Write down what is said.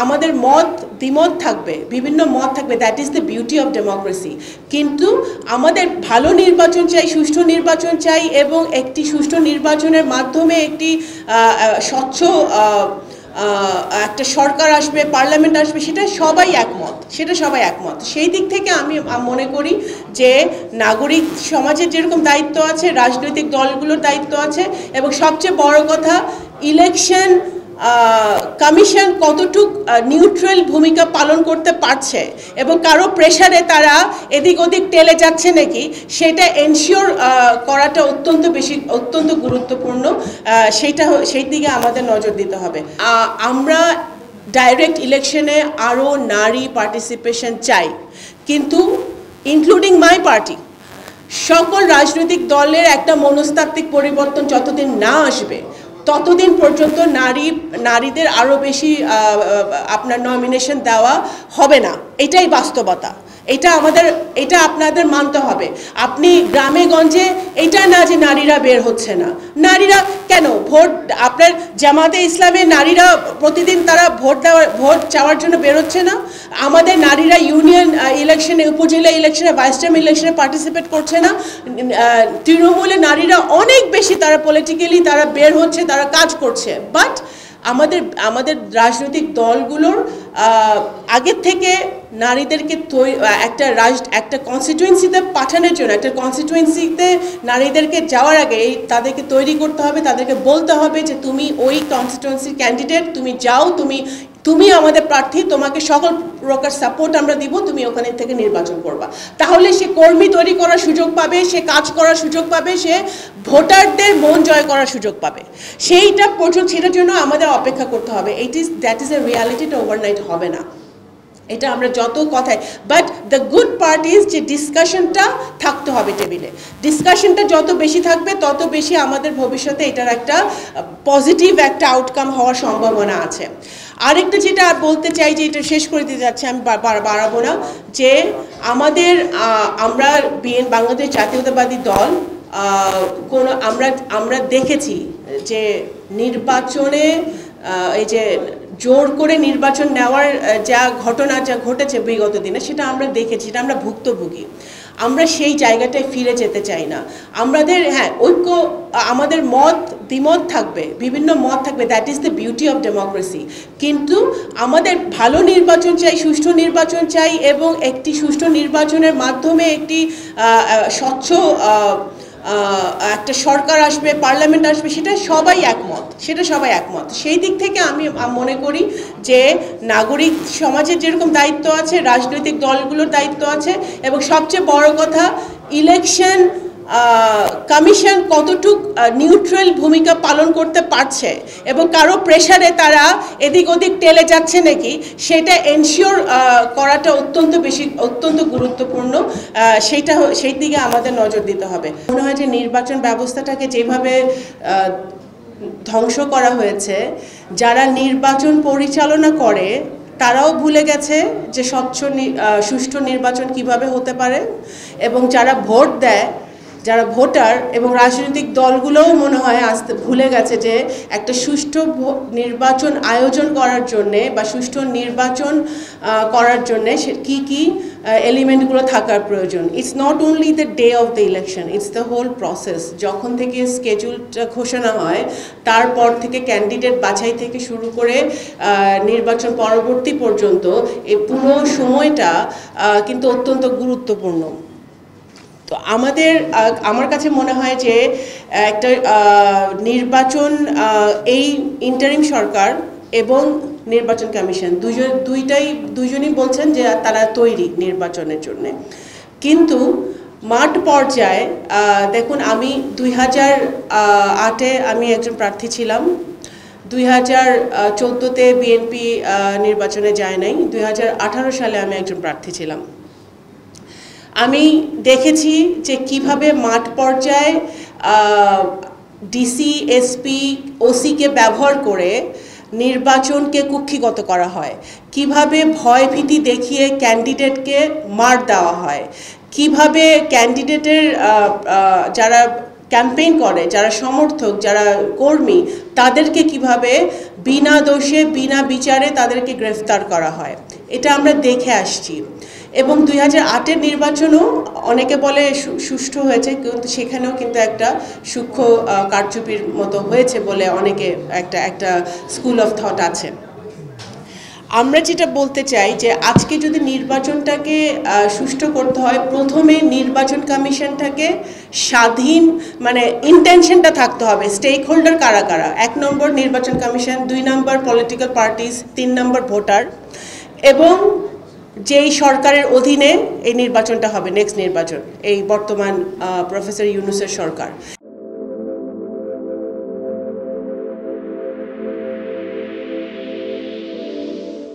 আমাদের দ্বিমত থাকবে, বিভিন্ন মত থাকবে, that is the beauty of democracy. কিন্তু আমাদের ভালো নির্বাচন চাই, সুষ্ঠু নির্বাচন চাই, এবং একটি সুষ্ঠু নির্বাচনের মাধ্যমে একটি স্বচ্ছ একটা সরকার আসবে, পার্লামেন্ট আসবে, সেটা সবাই একমত। সেই দিক থেকে আমি মনে করি যে নাগরিক সমাজের যেরকম দায়িত্ব আছে, রাজনৈতিক দলগুলোর দায়িত্ব আছে, এবং সবচেয়ে বড় কথা, ইলেকশন কমিশন কতটুক নিউট্রাল ভূমিকা পালন করতে পারছে এবং কারো প্রেশারে তারা এদিক ওদিক টেলে যাচ্ছে নাকি, সেটা এনশিওর করাটা অত্যন্ত গুরুত্বপূর্ণ। সেই দিকে আমাদের নজর দিতে হবে। আমরা ডাইরেক্ট ইলেকশনে আরও নারী পার্টিসিপেশন চাই, কিন্তু ইনক্লুডিং মাই পার্টি, সকল রাজনৈতিক দলের একটা মনস্তাত্ত্বিক পরিবর্তন যতদিন না আসবে ততদিন পর্যন্ত নারীদের আরও বেশি আপনার নমিনেশন দেওয়া হবে না। এটাই বাস্তবতা। এটা আপনাদের মানতে হবে। আপনি গ্রামে গঞ্জে এটা না যে নারীরা বের হচ্ছে না, নারীরা কেন ভোট, আপনার জামাতে ইসলামের নারীরা প্রতিদিন তারা ভোট চাওয়ার জন্য বের হচ্ছে না? আমাদের নারীরা ইউনিয়ন ইলেকশনে, উপজেলা ইলেকশনে, ভাইস চেয়ারম্যান ইলেকশনে পার্টিসিপেট করছে না? তৃণমূলের নারীরা অনেক বেশি তারা পলিটিক্যালি তারা বের হচ্ছে, তারা কাজ করছে। বাট আমাদের রাজনৈতিক দলগুলোর আগের থেকে নারীদেরকে একটা কনস্টিটুয়েন্সিতে পাঠানোর জন্য, একটা কনস্টিটুয়েন্সিতে নারীদেরকে যাওয়ার আগে তাদেরকে তৈরি করতে হবে, তাদেরকে বলতে হবে যে তুমি ওই কনস্টিটুয়েন্সির ক্যান্ডিডেট, তুমি যাও, তুমি আমাদের প্রার্থী, তোমাকে সকল প্রকার সাপোর্ট আমরা দিব, তুমি ওখানে থেকে নির্বাচন করবা। তাহলে সে কর্মী তৈরি করার সুযোগ পাবে, সে কাজ করার সুযোগ পাবে, সে ভোটারদের মন জয় করার সুযোগ পাবে। সেটার জন্য আমাদের অপেক্ষা করতে হবে। দ্যাট ইজ এ রিয়ালিটি, এটা ওভারনাইট হবে না। এটা আমরা যত কথায়, but the good part is যে ডিসকাশনটা থাকতে হবে টেবিলে। ডিসকাশনটা যত বেশি থাকবে তত বেশি আমাদের ভবিষ্যতে এটার একটা পজিটিভ একটা আউটকাম হওয়ার সম্ভাবনা আছে। আরেকটা যেটা বলতে চাই, যে এটা শেষ করে দিতে যাচ্ছে, আমি বাড়াবো না, যে আমরা বাংলাদেশ জাতীয়তাবাদী দল আমরা দেখেছি যে নির্বাচনে এই যে জোর করে নির্বাচন নেওয়ার যা ঘটনা ঘটেছে বিগত দিনে, সেটা আমরা দেখেছি, সেটা আমরা ভুক্তভোগী। আমরা সেই জায়গাটায় ফিরে যেতে চাই না। আমাদের দ্বিমত থাকবে, বিভিন্ন মত থাকবে, that is the beauty of democracy. কিন্তু আমাদের ভালো নির্বাচন চাই, সুষ্ঠু নির্বাচন চাই, এবং একটি সুষ্ঠু নির্বাচনের মাধ্যমে একটি স্বচ্ছ একটা সরকার আসবে, পার্লামেন্ট আসবে, সেটা সবাই একমত। সেই দিক থেকে আমি মনে করি যে নাগরিক সমাজের যেরকম দায়িত্ব আছে, রাজনৈতিক দলগুলোর দায়িত্ব আছে, এবং সবচেয়ে বড় কথা, ইলেকশন কমিশন কতটুক নিউট্রাল ভূমিকা পালন করতে পারছে এবং কারো প্রেশারে তারা এদিক ওদিক টেলে যাচ্ছে নাকি, সেটা এনশিওর করাটা অত্যন্ত গুরুত্বপূর্ণ। সেই দিকে আমাদের নজর দিতে হবে। মনে হয় যে নির্বাচন ব্যবস্থাটাকে যেভাবে ধ্বংস করা হয়েছে, যারা নির্বাচন পরিচালনা করে তারাও ভুলে গেছে যে সুষ্ঠু নির্বাচন কিভাবে হতে পারে, এবং যারা ভোট দেয়, যারা ভোটার এবং রাজনৈতিক দলগুলোও মনে হয় আসতে ভুলে গেছে যে একটা সুষ্ঠু নির্বাচন আয়োজন করার জন্যে বা সুষ্ঠু নির্বাচন করার জন্যে কি এলিমেন্টগুলো থাকার প্রয়োজন। It's not only the day of the election, it's the whole process. যখন থেকে স্কেজুলটা ঘোষণা হয়, তারপর থেকে ক্যান্ডিডেট বাছাই থেকে শুরু করে নির্বাচন পরবর্তী পর্যন্ত এই পুরো সময়টা কিন্তু অত্যন্ত গুরুত্বপূর্ণ। তো আমার কাছে মনে হয় যে একটা নির্বাচন, এই ইন্টারিম সরকার এবং নির্বাচন কমিশন দুইজনই বলছেন যে তারা তৈরি নির্বাচনের জন্য। কিন্তু মাঠ পর্যায়ে দেখুন, আমি 2008-এ আমি একজন প্রার্থী ছিলাম, 2014-তে বিএনপি নির্বাচনে যায় নাই, 2018 সালে আমি একজন প্রার্থী ছিলাম। আমি দেখেছি যে কিভাবে মাঠ পর্যায়ে ডিসি, এসপি, ওসিকে ব্যবহার করে নির্বাচনকে কুক্ষিগত করা হয়, কিভাবে ভয়ভীতি দেখিয়ে ক্যান্ডিডেটকে মার দেওয়া হয়, কিভাবে ক্যান্ডিডেটের যারা ক্যাম্পেইন করে, যারা সমর্থক, যারা কর্মী, তাদেরকে কিভাবে বিনা দোষে বিনা বিচারে তাদেরকে গ্রেফতার করা হয়, এটা আমরা দেখে আসছি। এবং 2008-এর নির্বাচনও অনেকে বলে সুষ্ঠু হয়েছে, কিন্তু সেখানেও কিন্তু একটা সূক্ষ্ম কারচুপির মতো হয়েছে বলে অনেকে একটা স্কুল অফ থট আছে। আমরা যেটা বলতে চাই যে আজকে যদি নির্বাচনটাকে সুষ্ঠু করতে হয়, প্রথমে নির্বাচন কমিশনটাকে স্বাধীন, মানে ইন্টেনশনটা থাকতে হবে, স্টেক হোল্ডার কারা কারা, 1 নম্বর নির্বাচন কমিশন, 2 নম্বর পলিটিক্যাল পার্টিস, 3 নম্বর ভোটার, এবং যেই সরকারের অধীনে এই নির্বাচনটা হবে, নেক্সট নির্বাচন, এই বর্তমান প্রফেসর ইউনূসের সরকার।